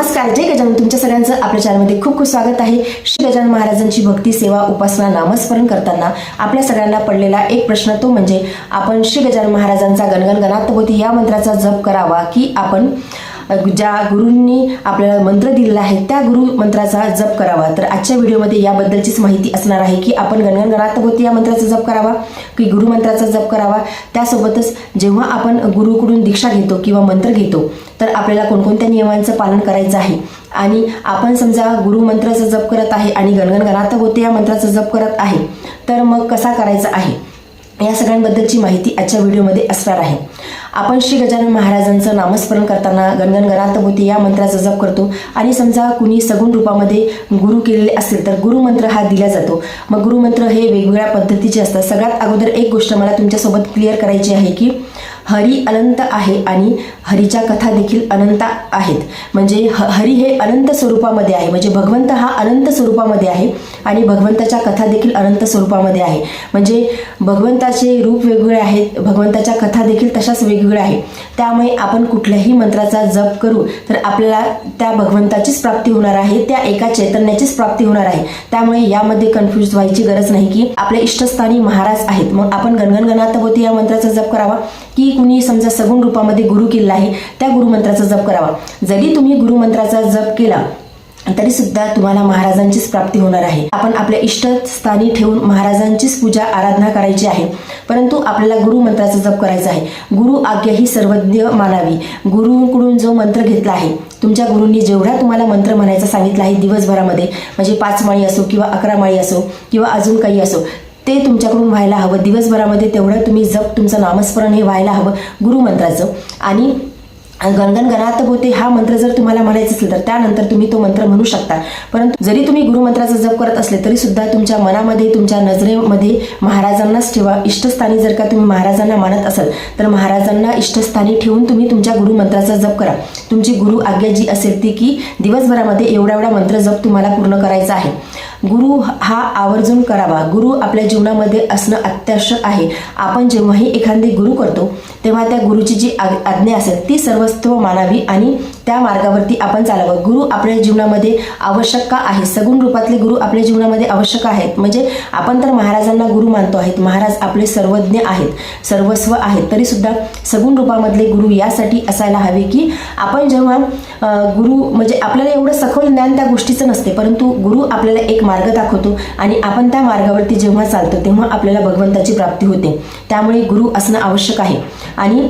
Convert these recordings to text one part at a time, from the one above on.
नमस्कार, जय गजानन. तुमच्या सगळ्यांचं आपल्या चॅनलमध्ये खूप खूप स्वागत आहे. श्री गजानन महाराजांची भक्ती, सेवा, उपासना, नामस्मरण करताना आपल्या सगळ्यांना पडलेला एक प्रश्न, तो म्हणजे आपण श्री गजानन महाराजांचा गणगण गणातभोवती या मंत्राचा जप करावा की आपण ज्या गुरूंनी आपल्याला मंत्र दिलेला आहे त्या गुरु मंत्राचा जप करावा. तर आजच्या व्हिडिओमध्ये याबद्दलचीच माहिती असणार आहे की आपण गणगण गणातभोवती या मंत्राचा जप करावा की गुरु मंत्राचा जप करावा. त्यासोबतच जेव्हा आपण गुरुकडून दीक्षा घेतो किंवा मंत्र घेतो तर आपल्याला कोणकोणत्या नियमांचं पालन करायचं आहे, आणि आपण समजा गुरु मंत्राचा जप करत आहे आणि गणगण गणातभोवती या मंत्राचा जप करत आहे तर मग कसा करायचा आहे, या सगळ्यांबद्दलची माहिती आजच्या व्हिडिओमध्ये असणार आहे. आपण श्री गजानन महाराजांचं नामस्मरण करताना गणगण गणातभोवती या मंत्राचा जप करतो आणि समजा कुणी सगुण रूपामध्ये गुरु केलेले असतील तर गुरुमंत्र हा दिला जातो. मग गुरुमंत्र हे वेगवेगळ्या पद्धतीचे असतात. सगळ्यात अगोदर एक गोष्ट मला तुमच्यासोबत क्लिअर करायची आहे की हरी अनंत आहे आणि हरीच्या कथा देखील अनंत आहेत. म्हणजे हरी हे अनंत स्वरूपामध्ये आहे, म्हणजे भगवंत हा अनंत स्वरूपामध्ये आहे आणि भगवंताच्या कथा देखील अनंत स्वरूपामध्ये आहे. म्हणजे भगवंताचे रूप वेगवेगळे आहेत, भगवंताच्या कथा देखील तशाच वेगवेगळ्या आहेत. त्यामुळे आपण कुठल्याही मंत्राचा जप करू तर आपल्याला त्या भगवंताचीच प्राप्ती होणार आहे, त्या एका चैतन्याचीच प्राप्ती होणार आहे. त्यामुळे यामध्ये कन्फ्यूज व्हायची गरज नाही की आपल्या इष्टस्थानी महाराज आहेत मग आपण गणगण गणातभोवती या मंत्राचा जप करावा की कुणी समजा सगुण रूपामध्ये गुरु केलेला आहे त्या गुरुमंत्राचा जप करावा. जरी तुम्ही गुरुमंत्राचा जप केला तरी सुद्धा तुम्हाला महाराजांचीच प्राप्ती होणार आहे. आपण आपल्या इष्टस्थानी ठेवून महाराजांचीच पूजा आराधना करायची आहे, परंतु आपल्याला गुरुमंत्राचा जप करायचा आहे. गुरु आज्ञा ही सर्वज्ञ मानावी. गुरुकडून जो मंत्र घेतला आहे, तुमच्या गुरूंनी जेवढा तुम्हाला मंत्र म्हणायचा सांगितला आहे दिवसभरामध्ये, म्हणजे 5 माळी असो किंवा 11 माळी असो किंवा अजून काही असो, ते तुमच्याकडून व्हायला हवं. दिवसभरामध्ये तेवढं तुम्ही जप, तुमचं नामस्मरण हे व्हायला हवं गुरुमंत्राचं. आणि गणगण गणातभोवती हा मंत्र जर तुम्हाला म्हणायचं असेल तर त्यानंतर तुम्ही तो मंत्र म्हणू शकता. परंतु जरी तुम्ही गुरुमंत्राचा जप करत असले तरी सुद्धा तुमच्या मनामध्ये, तुमच्या नजरेमध्ये महाराजांनाच ठेवा. इष्टस्थानी जर का तुम्ही महाराजांना मानत असाल तर महाराजांना इष्टस्थानी ठेवून तुम्ही तुमच्या गुरुमंत्राचा जप करा. तुमची गुरु आज्ञा जी असेल ती की दिवसभरामध्ये एवढा मंत्र जप तुम्हाला पूर्ण करायचा आहे. गुरु हा आवर्जून करावा. गुरु आपल्या जीवनामध्ये असणं अत्यावश्यक आहे. आपण जेव्हाही एखादे गुरु करतो तेव्हा त्या गुरुची जी आज्ञा असेल ती सर्वस्व मानावी आणि त्या मार्गावरती आपण चालावं. गुरु आपल्या जीवनामध्ये आवश्यक का आहे? सगुण रूपातले गुरु आपल्या जीवनामध्ये आवश्यक आहेत. म्हणजे आपण तर महाराजांना गुरु मानतो आहेत, महाराज आपले सर्वज्ञ आहेत, सर्वस्व आहेत, तरी सुद्धा सगुण रूपामधले गुरु यासाठी असायला हवे की आपण जेव्हा गुरु म्हणजे आपल्याला एवढं सखोल ज्ञान त्या गोष्टीचं नसते, परंतु गुरु आपल्याला एक मार्ग दाखवतो आणि आपण त्या मार्गावरती जेव्हा चालतो तेव्हा आपल्याला भगवंताची प्राप्ती होते. त्यामुळे गुरु असणं आवश्यक आहे. आणि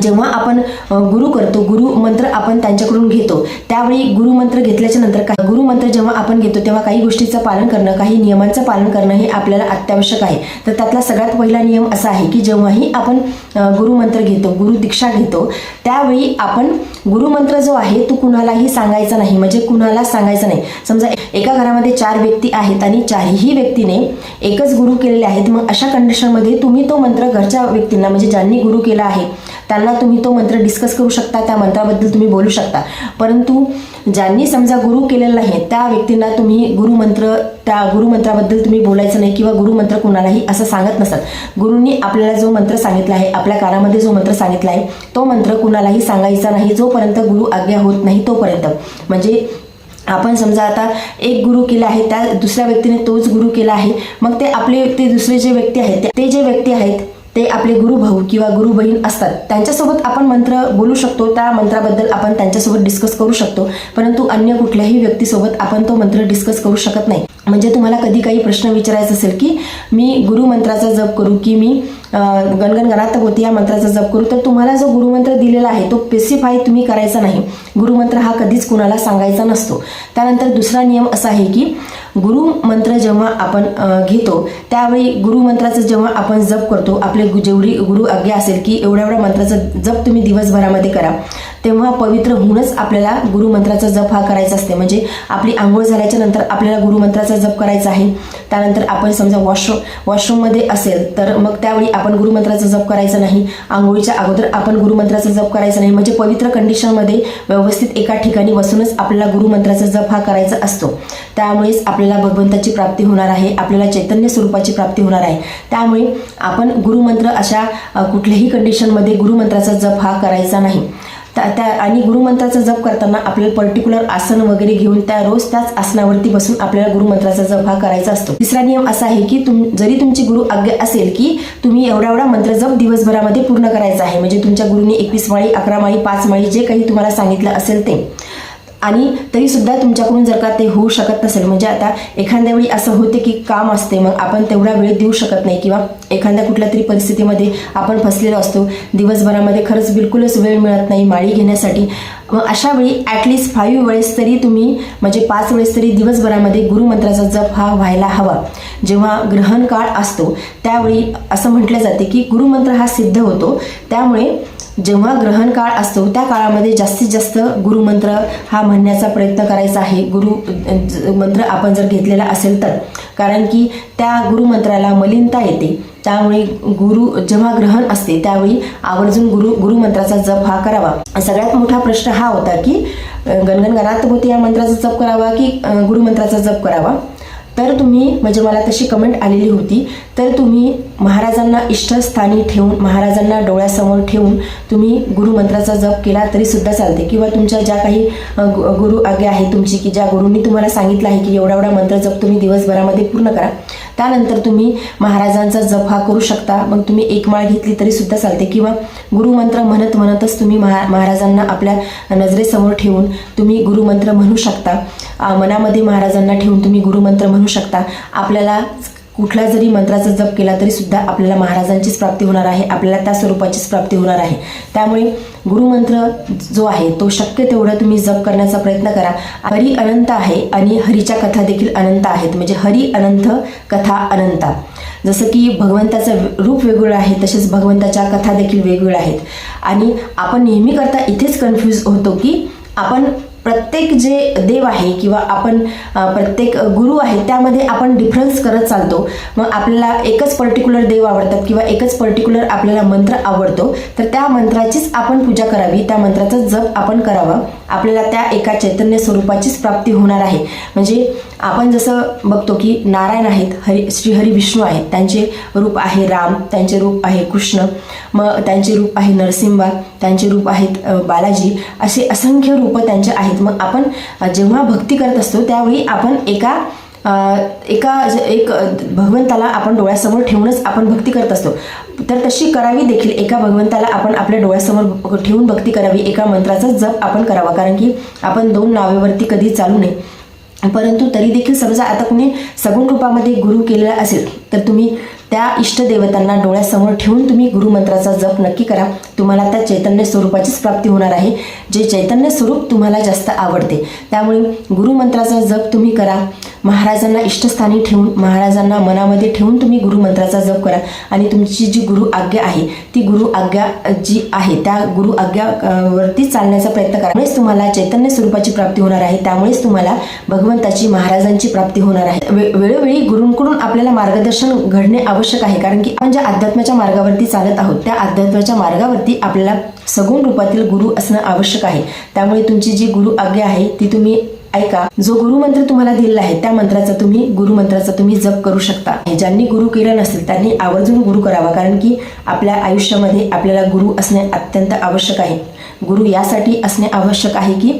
जेव्हा आपण गुरु करतो, गुरु मंत्र आपण त्यांच्याकडून घेतो, त्यावेळी गुरुमंत्र घेतल्याच्या नंतर गुरुमंत्र जेव्हा आपण घेतो तेव्हा काही गोष्टीचं पालन करणं, काही नियमांचं पालन करणं हे आपल्याला अत्यावश्यक आहे. तर त्यातला सगळ्यात पहिला नियम असा आहे की जेव्हाही आपण गुरुमंत्र घेतो, गुरु दीक्षा घेतो, त्यावेळी आपण गुरुमंत्र जो आहे तो कुणालाही सांगायचा नाही. म्हणजे कुणाला सांगायचं नाही. समजा एका घरामध्ये 4 व्यक्ती आहेत आणि 4ही व्यक्तीने एकच गुरु केलेले आहेत, मग अशा कंडिशनमध्ये तुम्ही तो मंत्र घरच्या व्यक्तींना, म्हणजे ज्यांनी गुरु केला आहे त्यांना तुम्ही तो मंत्र डिस्कस करू शकता, त्या मंत्राबद्दल तुम्ही बोलू शकता. परंतु ज्यांनी समजा गुरु केलेला नाही त्या व्यक्तींना तुम्ही त्या गुरुमंत्राबद्दल तुम्ही बोलायचं नाही किंवा गुरुमंत्र कुणालाही असं सांगत नसतात. गुरूंनी आपल्याला जो मंत्र सांगितला आहे, आपल्या कानामध्ये जो मंत्र सांगितला आहे तो मंत्र कुणालाही सांगायचा नाही जोपर्यंत गुरु आज्ञा होत नाही तोपर्यंत. म्हणजे आपण समजा आता एक गुरु केला आहे, त्या दुसऱ्या व्यक्तीने तोच गुरु केला आहे, मग ते दुसरे जे व्यक्ती आहेत ते जे व्यक्ती आहेत ते आपले गुरु भाऊ किंवा गुरु बहीण असतात, त्यांच्यासोबत आपण मंत्र बोलू शकतो, त्या मंत्राबद्दल आपण त्यांच्यासोबत डिस्कस करू शकतो. परंतु अन्य कुठल्याही व्यक्तीसोबत आपण तो मंत्र डिस्कस करू शकत नाही. म्हणजे तुम्हाला कधी काही प्रश्न विचारायचा असेल की मी गुरुमंत्राचा जप करू की मी गणगण गणातभोवती या मंत्राचा जप करू, तर तुम्हाला जो गुरुमंत्र दिलेला आहे तो स्पेसिफाय तुम्ही करायचा नाही. गुरुमंत्र हा कधीच कुणाला सांगायचा नसतो. त्यानंतर दुसरा नियम असा आहे की गुरुमंत्र जेव्हा आपण घेतो त्यावेळी गुरुमंत्राचं जेव्हा आपण जप करतो, आपले जेवढी गुरु आज्ञा असेल की एवढ्या मंत्राचं जप तुम्ही दिवसभरामध्ये करा, तेव्हा पवित्र होऊनच आपल्याला गुरुमंत्राचा जप हा करायचा असते. म्हणजे आपली आंघोळ झाल्याच्या नंतर आपल्याला गुरुमंत्राचा जप करायचा आहे. त्यानंतर आपण समजा वॉशरूममध्ये असेल तर मग त्यावेळी आपण गुरुमंत्राचा जप करायचा नाही. आंघोळीच्या अगोदर आपण गुरुमंत्राचा जप करायचा नाही. म्हणजे पवित्र कंडिशनमध्ये व्यवस्थित एका ठिकाणी बसूनच आपल्याला गुरुमंत्राचा जप हा करायचा असतो. त्यामुळेच आपल्याला भगवंताची प्राप्ती होणार आहे, आपल्याला चैतन्य स्वरूपाची प्राप्ती होणार आहे. त्यामुळे आपण गुरुमंत्र अशा कुठल्याही कंडिशनमध्ये गुरुमंत्राचा जप हा करायचा नाही. त्या आणि गुरुमंत्राचा जप करताना आपल्याला पर्टिक्युलर आसन वगैरे घेऊन रोज त्याच आसनावरती बसून आपल्याला गुरुमंत्राचा जप हा करायचा असतो. तिसरा नियम असा आहे की जरी तुमची गुरु आज्ञा असेल की तुम्ही एवढा मंत्र जप दिवसभरामध्ये पूर्ण करायचा आहे, म्हणजे तुमच्या गुरुने 21 माळी, 11 माळी, 5 माळी जे काही तुम्हाला सांगितलं असेल ते, आणि तरी सुद्धा तुमच्याकडून जर का ते होऊ शकत नसेल, म्हणजे आता एखाद्या वेळी असं होते की काम असते, मग आपण तेवढा वेळ देऊ शकत नाही, किंवा एखाद्या कुठल्या तरी परिस्थितीमध्ये आपण फसलेलो असतो, दिवसभरामध्ये खरंच बिलकुलच वेळ मिळत नाही माळी घेण्यासाठी, मग अशा वेळी ॲटलिस्ट 5 वेळेस तरी तुम्ही, म्हणजे 5 वेळेस तरी दिवसभरामध्ये गुरुमंत्राचा जप हा व्हायला हवा. जेव्हा ग्रहण काळ असतो त्यावेळी असं म्हटलं जाते की गुरुमंत्र हा सिद्ध होतो, त्यामुळे जेव्हा ग्रहण काळ असतो त्या काळामध्ये जास्तीत जास्त गुरुमंत्र हा म्हणण्याचा प्रयत्न करायचा आहे. मंत्र आपण जर घेतलेला असेल तर, कारण की त्या गुरुमंत्राला मलिनता येते, त्यामुळे जेव्हा ग्रहण असते त्यावेळी आवर्जून गुरुमंत्राचा जप हा करावा. सगळ्यात मोठा प्रश्न हा होता की गणगण गणातभूती या मंत्राचा जप करावा की गुरुमंत्राचा जप करावा. तर तुम्ही, म्हणजे मला तशी कमेंट आलेली होती, तर तुम्ही महाराजांना इष्टस्थानी ठेवून, महाराजांना डोळ्यासमोर ठेवून तुम्ही गुरुमंत्राचा जप केला तरी सुद्धा चालते, किंवा तुमच्या ज्या काही गुरु आज्ञा आहे तुमची, की ज्या गुरूंनी तुम्हाला सांगितलं आहे की एवढा मंत्र जप तुम्ही दिवसभरामध्ये पूर्ण करा, त्यानंतर तुम्ही महाराजांचा जप हा करू शकता. मग तुम्ही 1 माळ घेतली तरी सुद्धा चालते, किंवा गुरुमंत्र म्हणतच तुम्ही महाराजांना आपल्या नजरेसमोर ठेवून तुम्ही गुरुमंत्र म्हणू शकता. मनामध्ये महाराजांना ठेवून तुम्ही गुरुमंत्र म्हणू शकता. आपल्याला कुठला जरी मंत्राचा जप केला तरी सुद्धा आपल्याला महाराजांचीच प्राप्ती होणार आहे, आपल्याला त्या स्वरूपाचीच प्राप्ती होणार आहे. त्यामुळे गुरुमंत्र जो आहे तो शक्य तेवढा तुम्ही जप करण्याचा प्रयत्न करा. हरी अनंत आहे आणि हरीच्या कथा देखील अनंत आहेत, म्हणजे हरी अनंत, कथा अनंता. जसं की भगवंताचं रूप वेगवेगळं आहे, तसेच भगवंताच्या कथा देखील वेगवेगळ्या आहेत. आणि आपण नेहमी करता इथेच कन्फ्यूज होतो की आपण प्रत्येक जे देव आहे किंवा आपण प्रत्येक गुरु आहे त्यामध्ये आपण डिफरन्स करत चालतो. मग आपल्याला एकच पर्टिक्युलर देव आवडतात किंवा एकच पर्टिक्युलर आपल्याला मंत्र आवडतो, तर त्या मंत्राचीच आपण पूजा करावी, त्या मंत्राचा जप आपण करावा. आपल्याला त्या एका चैतन्य स्वरूपाचीच प्राप्ती होणार आहे. म्हणजे आपण जसं बघतो की नारायण आहेत, श्रीहरी विष्णू आहेत, त्यांचे रूप आहे राम, त्यांचे रूप आहे कृष्ण, मग त्यांचे रूप आहे नरसिंहा, त्यांचे रूप आहेत बालाजी, असे असंख्य रूप त्यांचे आहेत. मग आपण जेव्हा भक्ती करत असतो त्यावेळी आपण एक भगवंताला आपण डोळ्यासमोर ठेवूनच आपण भक्ती करत असतो. तर तशी करावी देखील, एका भगवंताला आपण आपल्या डोळ्यासमोर ठेवून भक्ती करावी, एका मंत्राचा जप आपण करावा, कारण की आपण 2 नावेवरती कधी चालू नये. परंतु तरी देखील समजा आता कुणी सगुण रूपामध्ये गुरु केलेला असेल तर तुम्ही त्या इष्टदेवतांना डोळ्यासमोर ठेवून तुम्ही गुरुमंत्राचा जप नक्की करा. तुम्हाला त्या चैतन्य स्वरूपाचीच प्राप्ती होणार आहे, जे चैतन्य स्वरूप तुम्हाला जास्त आवडते. त्यामुळे गुरुमंत्राचा जप तुम्ही करा. महाराजांना इष्टस्थानी ठेवून, महाराजांना मनामध्ये ठेवून तुम्ही गुरुमंत्राचा जप करा. आणि तुमची जी गुरु आज्ञा आहे ती गुरु आज्ञा जी आहे त्या गुरु आज्ञावरती चालण्याचा प्रयत्न करा. त्यामुळेच तुम्हाला चैतन्य स्वरूपाची प्राप्ती होणार आहे, त्यामुळेच तुम्हाला भगवंताची, महाराजांची प्राप्ती होणार आहे. वेळोवेळी गुरूंकडून आपल्याला मार्गदर्शन घडणे आवश्यक आहे, कारण की आपण ज्या अध्यात्माच्या मार्गावरती चालत आहोत त्या अध्यात्माच्या मार्गावरती आपल्याला सगुण रूपातील गुरु असणं आवश्यक आहे. त्यामुळे तुमची जी गुरु आज्ञा आहे ती तुम्ही ऐका. जो गुरुमंत्र तुम्हाला दिलेला आहे त्या मंत्राचा तुम्ही जप करू शकता. ज्यांनी गुरु केलं नसेल त्यांनी आवर्जून गुरु करावा, कारण की आपल्या आयुष्यामध्ये आपल्याला गुरु असणे अत्यंत आवश्यक आहे. गुरु यासाठी असणे आवश्यक आहे की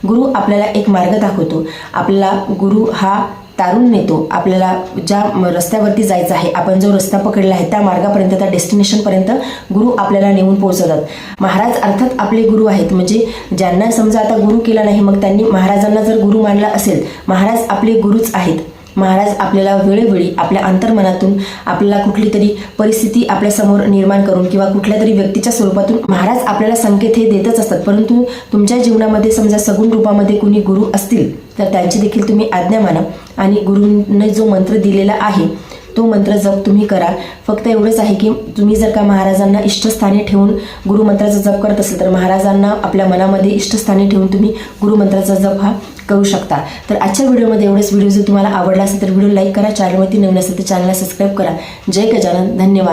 गुरु आपल्याला एक मार्ग दाखवतो, आपल्याला गुरु हा तारून नेतो. आपल्याला ज्या रस्त्यावरती जायचं आहे, आपण जो रस्ता पकडला आहे त्या मार्गापर्यंत, त्या डेस्टिनेशनपर्यंत गुरु आपल्याला नेऊन पोहोचवतात. महाराज अर्थात आपले गुरु आहेत, म्हणजे ज्यांना समजा आता गुरु केला नाही मग त्यांनी महाराजांना जर गुरु मानला असेल, महाराज आपले गुरुच आहेत. महाराज आपल्याला वेळोवेळी आपल्या अंतर्मनातून आपल्याला कुठली तरी परिस्थिती आपल्यासमोर निर्माण करून किंवा कुठल्या तरी व्यक्तीच्या स्वरूपातून महाराज आपल्याला संकेत हे देतच असतात. परंतु तुमच्या जीवनामध्ये समजा सगुण रूपामध्ये कुणी गुरु असतील तर त्यांची देखील तुम्ही आज्ञा माना आणि गुरूंनी जो मंत्र दिलेला आहे तो मंत्र जप तुम्ही करा. फक्त एवढंच आहे की तुम्ही जर का महाराजांना इष्टस्थानी ठेवून गुरुमंत्राचा जप करत असेल तर महाराजांना आपल्या मनामध्ये इष्टस्थानी ठेवून तुम्ही गुरुमंत्राचा जप हा करू शकता. तर आजच्या व्हिडिओमध्ये एवढंच. व्हिडिओ जर तुम्हाला आवडला असेल तर व्हिडिओ लाईक करा, चॅनलवरती नवीन असेल तर चॅनलला सबस्क्राईब करा. जय गजानन, धन्यवाद.